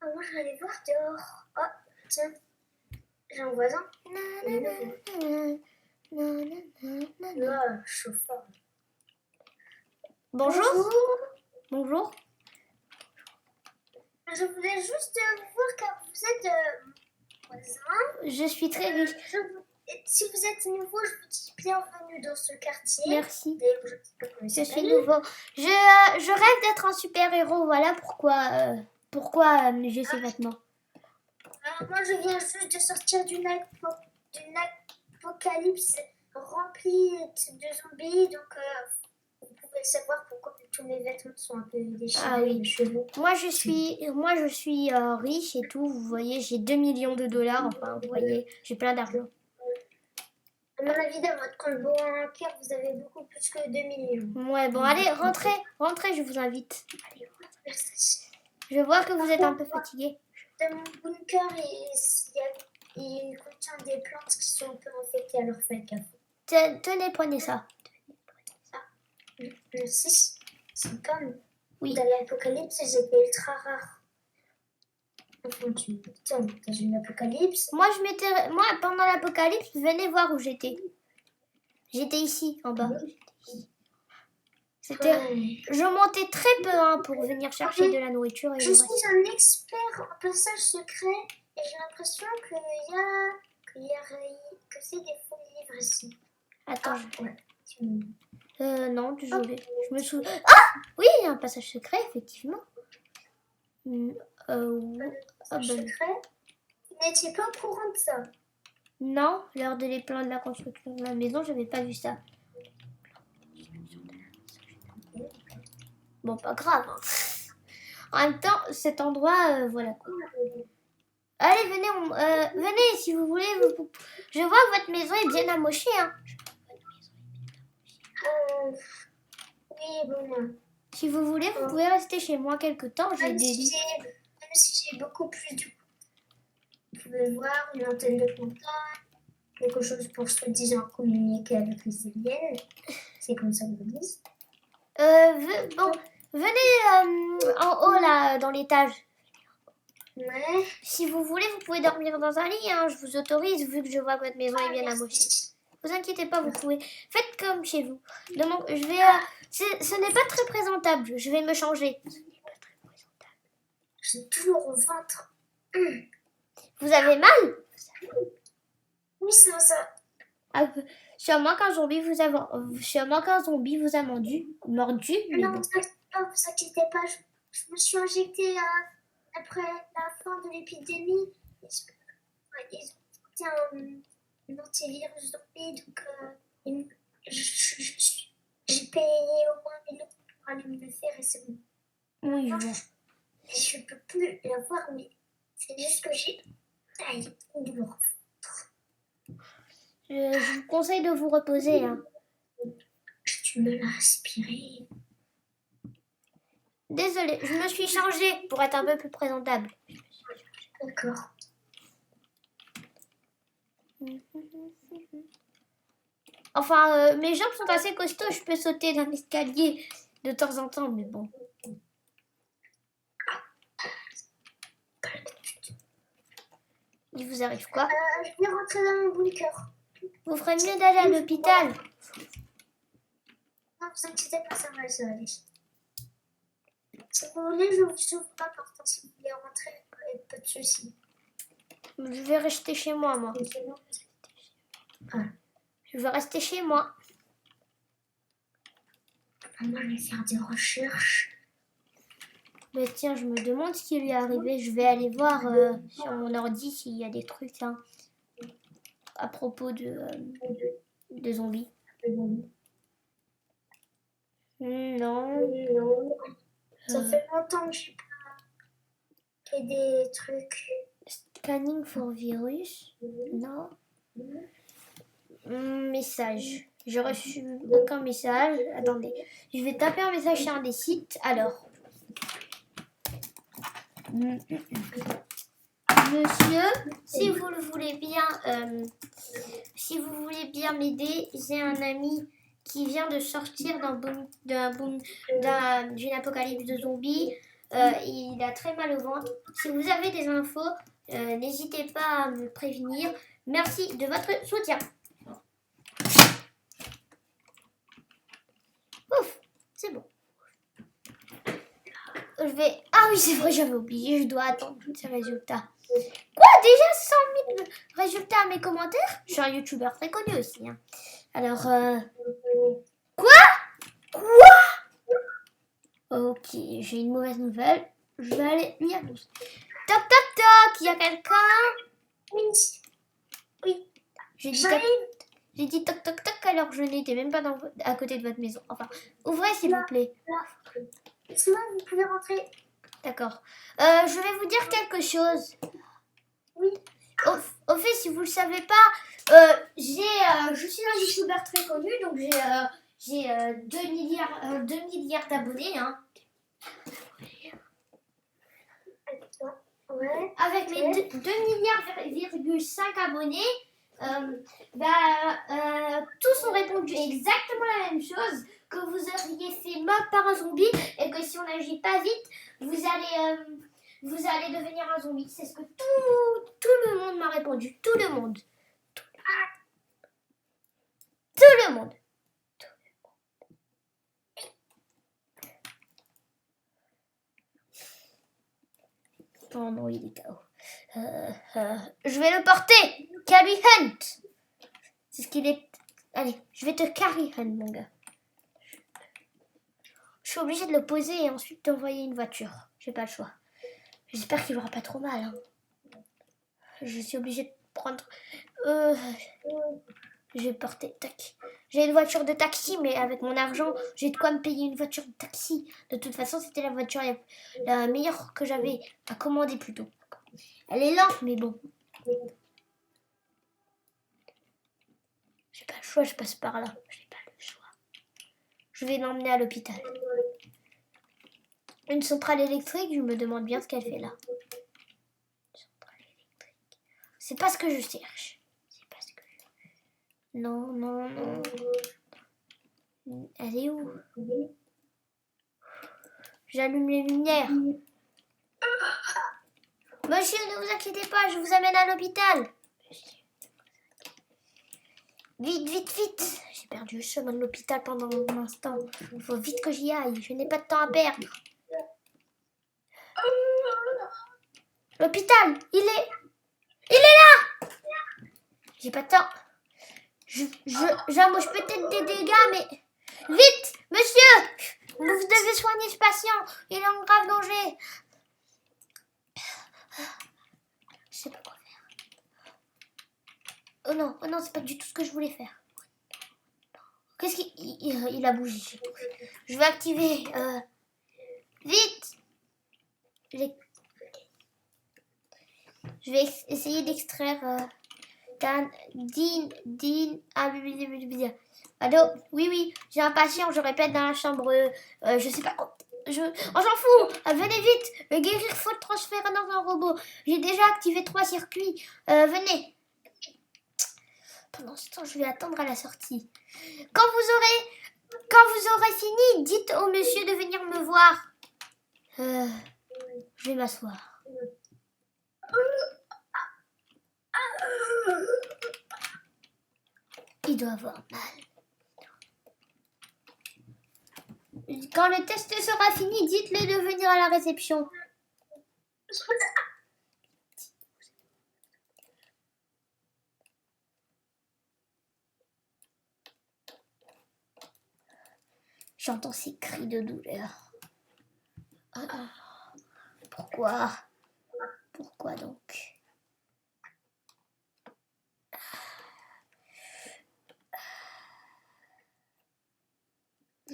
Moi, je vais aller voir dehors. Oh, tiens, j'ai un voisin. Chauffeur. Bonjour. Bonjour. Je voulais juste voir car vous êtes voisin. Je suis très riche. Si vous êtes nouveau, je vous dis bienvenue dans ce quartier. Merci. Je suis nouveau. Je rêve d'être un super-héros. Voilà pourquoi j'ai ces vêtements. Alors moi, je viens juste de sortir d'une apocalypse remplie de zombies. Donc, vous pouvez savoir pourquoi tous mes vêtements sont un peu déchirés. Ah oui. Les cheveux. Moi, je suis riche et tout. Vous voyez, j'ai 2 millions de dollars. Enfin, vous voyez, j'ai plein d'argent. À mon avis, dans votre compte bancaire, vous avez beaucoup plus que 2 millions. Ouais, bon, allez, rentrez, je vous invite. Merci. Je vois que vous êtes un peu fatigué. Dans mon bunker, il contient des plantes qui sont un peu infectées, alors faites gaffe. Tenez, prenez ça. Merci. C'est comme Oui. Dans l'apocalypse, j'étais ultra rare. Dans une apocalypse. Moi, pendant l'apocalypse, venez voir où j'étais. J'étais ici, en bas. Je montais très peu pour venir chercher de la nourriture. Je suis un expert en passage secret et j'ai l'impression que c'est des faux livres ici. Attends. Ouais. Non, désolé. Je me souviens. Ah oui, un passage secret, effectivement. Secret. Vous n'étiez pas au courant de ça? Non, lors des plans de la construction de la maison, je n'avais pas vu ça. Bon, pas grave. Hein. En même temps, cet endroit, voilà quoi. Allez, venez si vous voulez. Je vois que votre maison est bien amochée. Hein. Oui, bon. Si vous voulez, vous pouvez rester chez moi quelque temps. J'ai des lits. Même si j'ai beaucoup plus de... Vous pouvez voir une antenne de contact, quelque chose pour soi-disant communiquer avec les aliens. C'est comme ça que vous dites. Bon, venez en haut là, dans l'étage. Ouais. Si vous voulez, vous pouvez dormir dans un lit. Hein. Je vous autorise vu que je vois que votre maison est bien amochée. Vous inquiétez pas, vous pouvez. Faites comme chez vous. Ce n'est pas très présentable. Je vais me changer. J'ai toujours au ventre. Vous avez mal? Oui, c'est ça. Sûrement qu'un zombie vous a mordu. Non, vous inquiétez pas. Je me suis injectée après la fin de l'épidémie. Ils ont un antivirus zombie, donc j'ai payé au moins 1000 € pour aller me le faire et c'est bon. Oui, je peux plus l'avoir, mais c'est juste que j'ai une douleur. Je vous conseille de vous reposer. Hein. Tu me l'as aspiré. Désolée, je me suis changée pour être un peu plus présentable. D'accord. Enfin, mes jambes sont assez costauds, je peux sauter d'un escalier de temps en temps, mais bon. Il vous arrive quoi? Je vais rentrer dans mon bunker. Vous ferez mieux d'aller à l'hôpital. Non, vous inquiétez pas, ça va aller. Si vous voulez, je vous ouvre pas porte si vous voulez rentrer, pas de soucis. Je vais rester chez moi, moi. Je vais rester chez moi. Moi, je vais faire des recherches. Mais tiens, je me demande ce qui lui est arrivé. Je vais aller voir sur mon ordi s'il y a des trucs hein, à propos de zombies. Non. Ça fait longtemps que j'ai pas fait des trucs. Scanning for virus. Non. Message. J'ai reçu aucun message. Attendez. Je vais taper un message sur un des sites. Alors. Monsieur, si vous le voulez bien m'aider, j'ai un ami qui vient de sortir d'une apocalypse de zombies. Il a très mal au ventre. Si vous avez des infos, n'hésitez pas à me prévenir. Merci de votre soutien. Ouf, c'est bon. Je vais... Ah oui, c'est vrai, j'avais oublié. Je dois attendre tous ces résultats. Quoi? Déjà 100 000 résultats à mes commentaires? Je suis un youtubeur très connu aussi. Hein. Alors, Quoi? Ok, j'ai une mauvaise nouvelle. Je vais aller lui annoncer. Toc, toc, toc. Il y a quelqu'un? Oui. Oui. J'ai dit J'arrive. J'ai dit toc toc toc alors que je n'étais même pas à côté de votre maison. Enfin, ouvrez s'il vous plaît. Laisse-moi, vous pouvez rentrer. D'accord. Je vais vous dire quelque chose. Oui. Au fait, si vous le savez pas, je suis un youtubeur très connu, donc j'ai 2 milliards d'abonnés. Hein. Ouais. Avec mes 2 milliards, 5 abonnés, tous ont répondu exactement la même chose, que vous auriez fait mort par un zombie et que si on n'agit pas vite, vous allez devenir un zombie. C'est ce que tout le monde m'a répondu. Tout le monde. Tout le monde. Oh non, il est KO. Je vais le porter. Carry Hunt. C'est ce qu'il est. Allez, je vais te carry Hunt, mon gars. Je suis obligée de le poser et ensuite t'envoyer une voiture. J'ai pas le choix. J'espère qu'il aura pas trop mal. Hein. Je suis obligée de prendre. Je vais porter. Tac. J'ai une voiture de taxi, mais avec mon argent, j'ai de quoi me payer une voiture de taxi. De toute façon, c'était la voiture la meilleure que j'avais à commander plus tôt. Elle est lente, mais bon. J'ai pas le choix, je passe par là. J'ai pas le choix. Je vais l'emmener à l'hôpital. Une centrale électrique, je me demande bien ce qu'elle fait là. Centrale électrique. C'est pas ce que je cherche. C'est pas ce que je... Non, non, non. Elle est où? J'allume les lumières. Monsieur, ne vous inquiétez pas, je vous amène à l'hôpital. Vite, vite, vite. J'ai perdu le chemin de l'hôpital pendant un instant. Il faut vite que j'y aille. Je n'ai pas de temps à perdre. L'hôpital, il est là. J'ai pas de temps. J'embauche peut-être des dégâts, mais... Vite, monsieur. Vous devez soigner ce patient. Il est en grave danger. Je sais pas quoi faire. Oh non, c'est pas du tout ce que je voulais faire. Qu'est-ce qu'il a bougé? Je vais activer. Vite. Je vais essayer d'extraire. Allô? Oui, j'ai un patient, je répète, dans la chambre. Je sais pas. On s'en fout. Venez vite. Le guérir, faut le transférer dans un robot. J'ai déjà activé 3 circuits. Venez. Pendant ce temps, je vais attendre à la sortie. Quand vous aurez fini, dites au monsieur de venir me voir. Je vais m'asseoir. Il doit avoir mal. Quand le test sera fini, dites-le de venir à la réception. J'entends ces cris de douleur. Pourquoi? Pourquoi donc?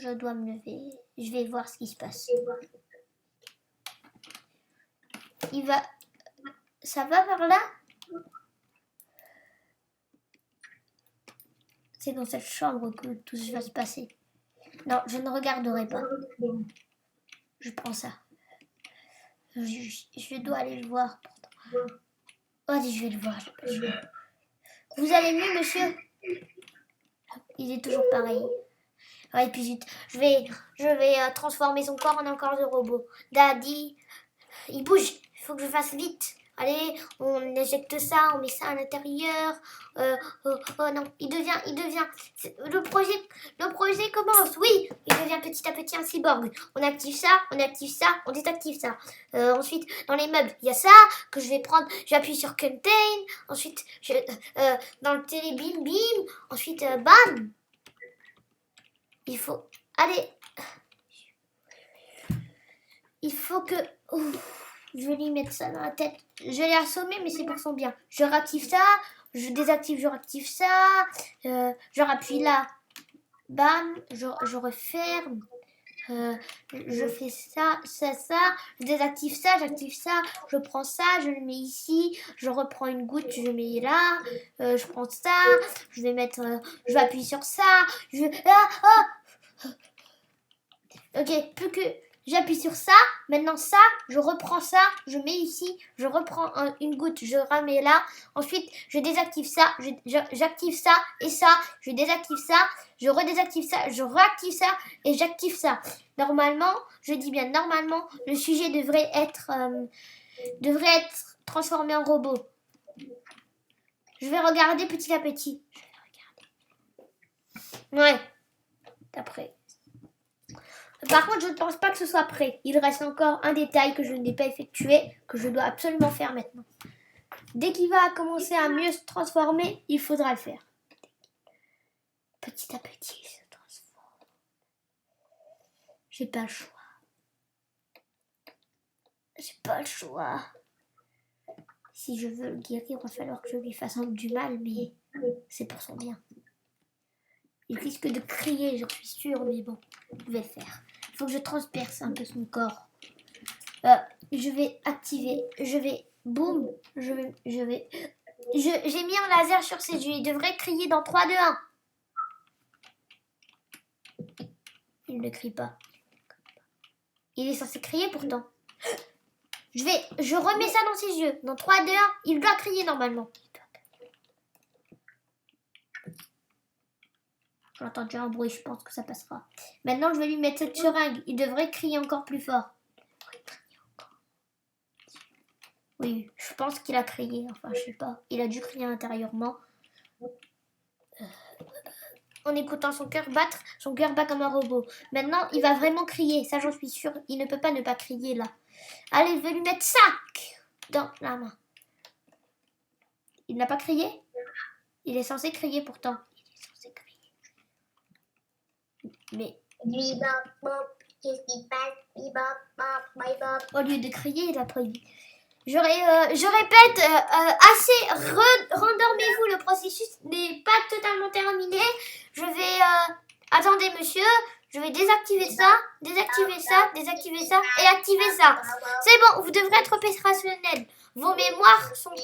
Je dois me lever. Je vais voir ce qui se passe. Ça va par là? C'est dans cette chambre que tout ça va se passer. Non, je ne regarderai pas. Je prends ça. Je dois aller le voir. Allez, je vais le voir. Vous allez mieux, monsieur? Il est toujours pareil. Ouais, et puis je vais transformer son corps en un corps de robot. Daddy, il bouge. Il faut que je fasse vite. Allez, on éjecte ça, on met ça à l'intérieur. Oh non, il devient. Le projet commence. Oui, il devient petit à petit un cyborg. On active ça, on désactive ça. Ensuite, dans les meubles, il y a ça que je vais prendre. J'appuie sur contain. Ensuite, dans le télé, bim bim. Ensuite, bam. Il faut. Allez. Il faut que. Ouf. Je vais lui mettre ça dans la tête. Je l'ai assommé, mais c'est pour son bien. Je réactive ça, je désactive, je réactive ça. Je rappuie là. Bam, je referme. Je fais ça. Je désactive ça, j'active ça. Je prends ça, je le mets ici. Je reprends une goutte, je mets là. Je prends ça. Je vais mettre. Je vais appuyer sur ça. Ok, plus que. J'appuie sur ça, maintenant ça, je reprends ça, je mets ici, je reprends une goutte, je ramène là. Ensuite, je désactive ça, j'active ça et ça, je désactive ça, je redésactive ça, je réactive ça et j'active ça. Normalement, je dis bien normalement, le sujet devrait être transformé en robot. Je vais regarder petit à petit. Ouais, d'après. Par contre, je ne pense pas que ce soit prêt. Il reste encore un détail que je n'ai pas effectué, que je dois absolument faire maintenant. Dès qu'il va commencer à mieux se transformer, il faudra le faire. Petit à petit, il se transforme. J'ai pas le choix. J'ai pas le choix. Si je veux le guérir, il va falloir que je lui fasse du mal, mais c'est pour son bien. Il risque de crier, j'en suis sûre, mais bon, je vais le faire. Il faut que je transperce un peu son corps. Je vais activer, boum, j'ai mis un laser sur ses yeux. Il devrait crier dans 3, 2, 1. Il ne crie pas. Il est censé crier pourtant. Je remets ça dans ses yeux. Dans 3, 2, 1, il doit crier normalement. J'entends déjà un bruit, je pense que ça passera. Maintenant, je vais lui mettre cette seringue. Il devrait crier encore plus fort. Oui, je pense qu'il a crié. Enfin, je sais pas. Il a dû crier intérieurement. En écoutant son cœur battre, son cœur bat comme un robot. Maintenant, il va vraiment crier. Ça, j'en suis sûre. Il ne peut pas ne pas crier là. Allez, je vais lui mettre ça dans la main. Il n'a pas crié? Il est censé crier pourtant. Mais qu'est-ce qui passe? Au lieu de crier, il a prévu. Je répète, rendormez-vous, le processus n'est pas totalement terminé. Je vais, attendez monsieur, je vais désactiver ça et activer ça. C'est bon, vous devrez être opérationnel. Vos mémoires sont...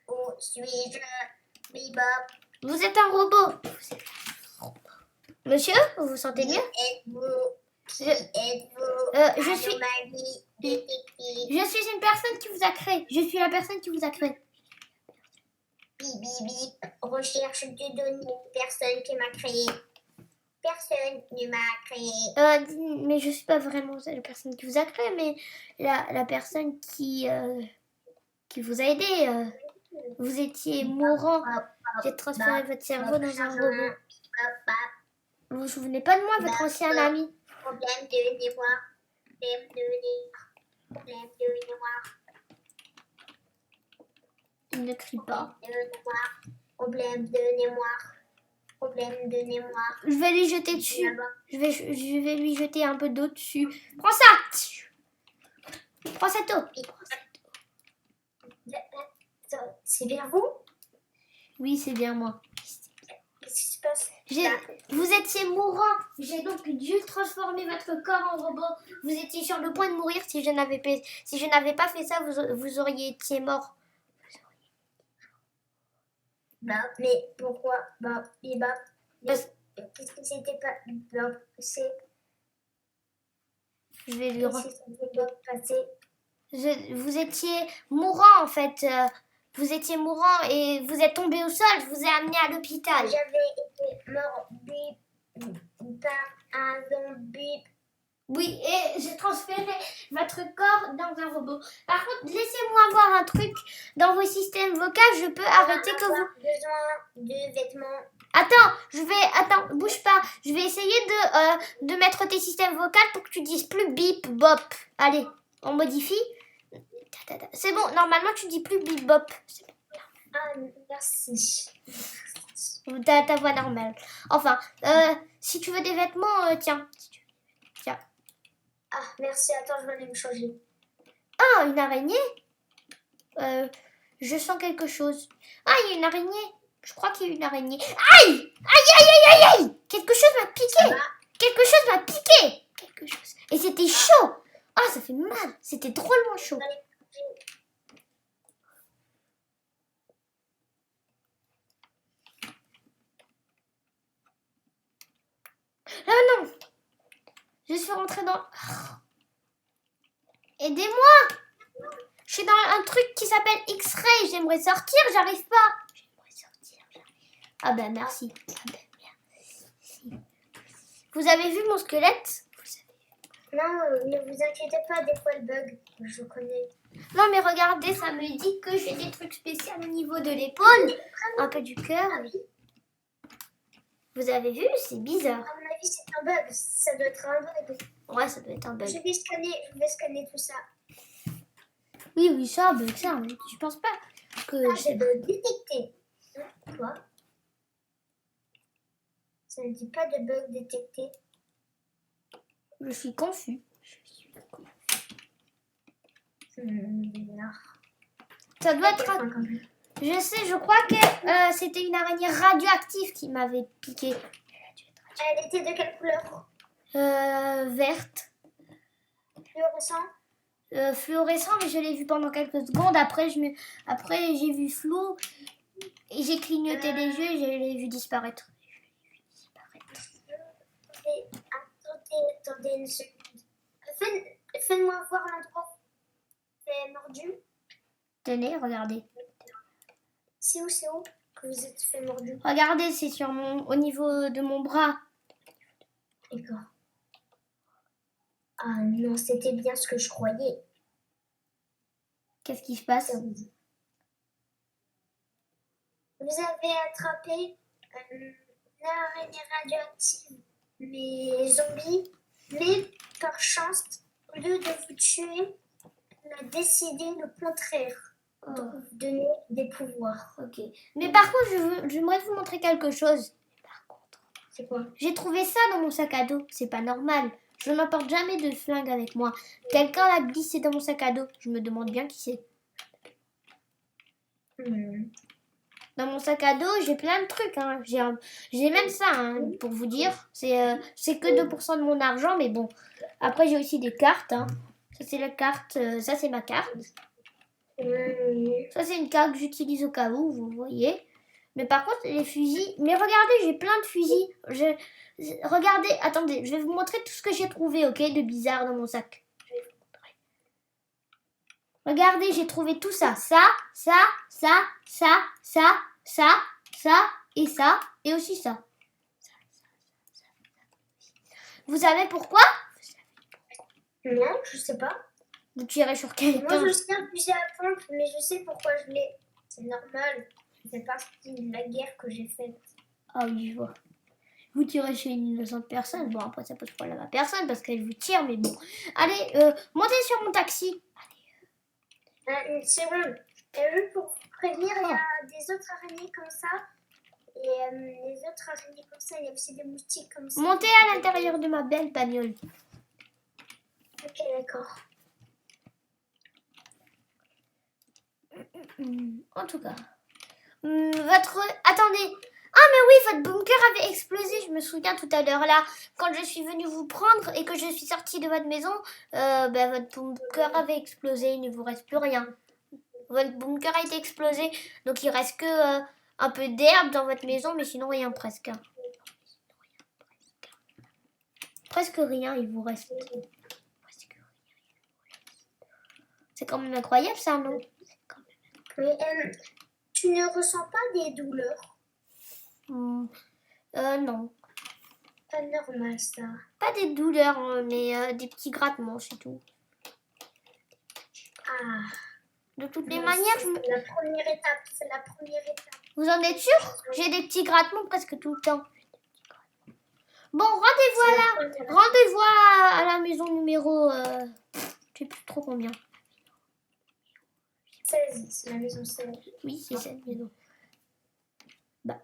Où suis-je? Vous êtes un robot. Monsieur, vous vous sentez mieux? Je suis une personne qui vous a créé. Je suis la personne qui vous a créé. Bip. Recherche de données. Personne qui m'a créé. Personne ne m'a créé. Mais je suis pas vraiment la personne qui vous a créé, mais la personne qui vous a aidé. Vous étiez mourant. J'ai transféré votre cerveau dans un robot. Vous vous souvenez pas de moi, votre ancien ami? Problème de mémoire. Il ne crie pas. Problème de mémoire. Je vais lui jeter dessus. Je vais lui jeter un peu d'eau dessus. Prends ça. Prends cette eau. C'est bien vous? Oui, c'est bien moi. Qu'est-ce qui se passe? Vous étiez mourant. J'ai donc dû transformer votre corps en robot. Vous étiez sur le point de mourir. Si je n'avais pas fait ça, vous auriez été mort. Mais pourquoi? Qu'est-ce que c'était pas passé? Je vais lui passer. Vous étiez mourant en fait. Vous étiez mourant et vous êtes tombé au sol. Je vous ai amené à l'hôpital. J'avais été mort par un zombie. Oui, et j'ai transféré votre corps dans un robot. Par contre, laissez-moi voir un truc. Dans vos systèmes vocaux, je peux arrêter que vous... Besoin de vêtements. Attends, bouge pas. Je vais essayer de mettre tes systèmes vocaux pour que tu dises plus bip, bop. Allez, on modifie. C'est bon, normalement tu dis plus bip, bop. C'est bon. Ah, merci. T'as ta voix normale. Enfin, si tu veux des vêtements, tiens. Tiens. Ah, merci. Attends, je vais aller me changer. Ah, une araignée. Je sens quelque chose. Ah, il y a une araignée. Je crois qu'il y a une araignée. Aïe! Aïe! Quelque chose m'a piqué. Quelque chose m'a piqué. Quelque chose. Et c'était chaud. Ah, ça fait mal. C'était drôlement chaud. Ah non. Je suis rentrée dans... Aidez-moi. Je suis dans un truc qui s'appelle X-Ray. J'aimerais sortir, j'arrive pas. Ah ben merci. Vous avez vu mon squelette? Non, ne vous inquiétez pas, des fois le bug, je connais. Non mais regardez, ça me dit que j'ai des trucs spéciaux au niveau de l'épaule, un peu du cœur. Vous avez vu? C'est bizarre. À mon avis, c'est un bug. Ça doit être un bug. Ouais, ça doit être un bug. Je vais scanner tout ça. Oui, ça, bug, ça. Mais je pense pas que... Ah, je vais détecter. Quoi? Ça ne dit pas de bug détecté. Je suis confus. Bizarre. Ça doit être... Je sais, je crois que c'était une araignée radioactive qui m'avait piqué. Elle était de quelle couleur? Verte. Fluorescent? Fluorescent, mais je l'ai vu pendant quelques secondes. Après, j'ai vu flou et j'ai clignoté les yeux et je l'ai vu disparaître. Attendez une seconde. Faites-moi voir l'endroit où c'est mordu. Tenez, regardez. C'est où que vous êtes fait mordu? Regardez, c'est au niveau de mon bras. D'accord. Ah non, c'était bien ce que je croyais. Qu'est-ce qui se passe? Vous avez attrapé une araignée radioactive, les zombies, mais par chance, au lieu de vous tuer, on a décidé le contraire. Oh. De vous donner des pouvoirs. Ok. Mais par contre, j'aimerais vous montrer quelque chose. Par contre, c'est quoi? J'ai trouvé ça dans mon sac à dos. C'est pas normal. Je n'emporte jamais de flingue avec moi. Quelqu'un l'a glissé dans mon sac à dos. Je me demande bien qui c'est. Dans mon sac à dos, j'ai plein de trucs. Hein. J'ai même ça, hein, pour vous dire. C'est que 2% de mon argent, mais bon. Après, j'ai aussi des cartes. Hein. Ça, c'est la carte. Ça, c'est ma carte. Ça, c'est une carte que j'utilise au cas où, vous voyez. Mais par contre, les fusils... Mais regardez, j'ai plein de fusils. Regardez, attendez, je vais vous montrer tout ce que j'ai trouvé, ok, de bizarre dans mon sac. Je vais vous montrer. Regardez, j'ai trouvé tout ça. Ça, et ça, et aussi ça. Vous savez pourquoi? Non, je sais pas. Vous tirez sur quelqu'un. Moi, je sais un fusil à pompe, mais je sais pourquoi je l'ai. C'est normal. C'est partie de la guerre que j'ai faite. Ah oui, je vois. Vous tirez chez une innocente personne. Bon, après, ça pose problème à personne parce qu'elle vous tire, mais bon. Allez, montez sur mon taxi. Une seconde. Juste pour vous prévenir, il y a des autres araignées comme ça. Et les autres araignées comme ça, il y a aussi des moustiques comme ça. Montez à l'intérieur de ma belle bagnole. Ok, d'accord. En tout cas, attendez. Ah mais oui, votre bunker avait explosé, je me souviens tout à l'heure là, quand je suis venue vous prendre et que je suis sortie de votre maison, votre bunker avait explosé, il ne vous reste plus rien. Votre bunker a été explosé, donc il reste que un peu d'herbe dans votre maison, mais sinon rien presque. Presque rien, il vous reste. C'est quand même incroyable ça, non? Mais tu ne ressens pas des douleurs? Non. Pas normal, ça. Pas des douleurs, hein, mais des petits grattements, c'est tout. Ah, De toutes les non, manières, c'est la première étape. C'est la première étape. vous en êtes sûr? J'ai des petits grattements presque tout le temps. Bon, rendez-vous C'est à la la, première. rendez-vous à la maison numéro... je sais plus trop combien. 16, c'est la maison 16. Oui, c'est cette maison. Bah.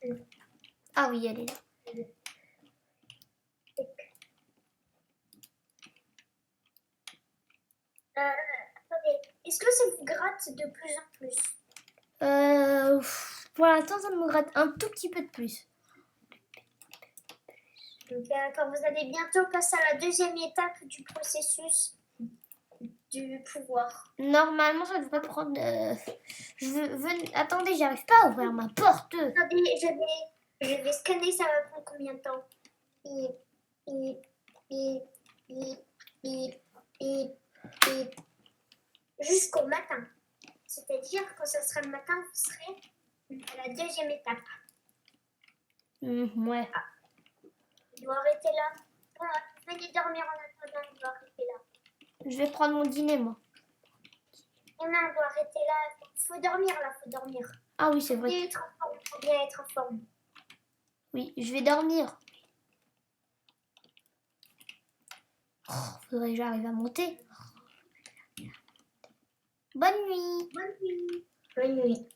Mm. Ah oui, elle est là. Attendez, est-ce que ça vous gratte de plus en plus? Pour l'instant, ça me gratte un tout petit peu de plus. Donc, quand vous allez bientôt passer à la deuxième étape du processus du pouvoir. Normalement, ça devrait prendre... Attendez, j'arrive pas à ouvrir ma porte. Attendez, je vais scanner, ça va prendre combien de temps? Bip, bip, bip, bip, bip, bip, bip. Jusqu'au matin. C'est-à-dire, quand ce sera le matin, vous serez à la deuxième étape. Ouais. Je dois arrêter là. Bon, venez dormir en attendant, je dois arrêter là. Je vais prendre mon dîner, moi. Non, non, on doit arrêter là. Faut dormir là, faut dormir. Ah oui, c'est Faut vrai. bien être en forme, faut bien être en forme. Oui, je vais dormir. Oh, faudrait que j'arrive à monter. Bonne nuit. Bonne nuit. Bonne nuit.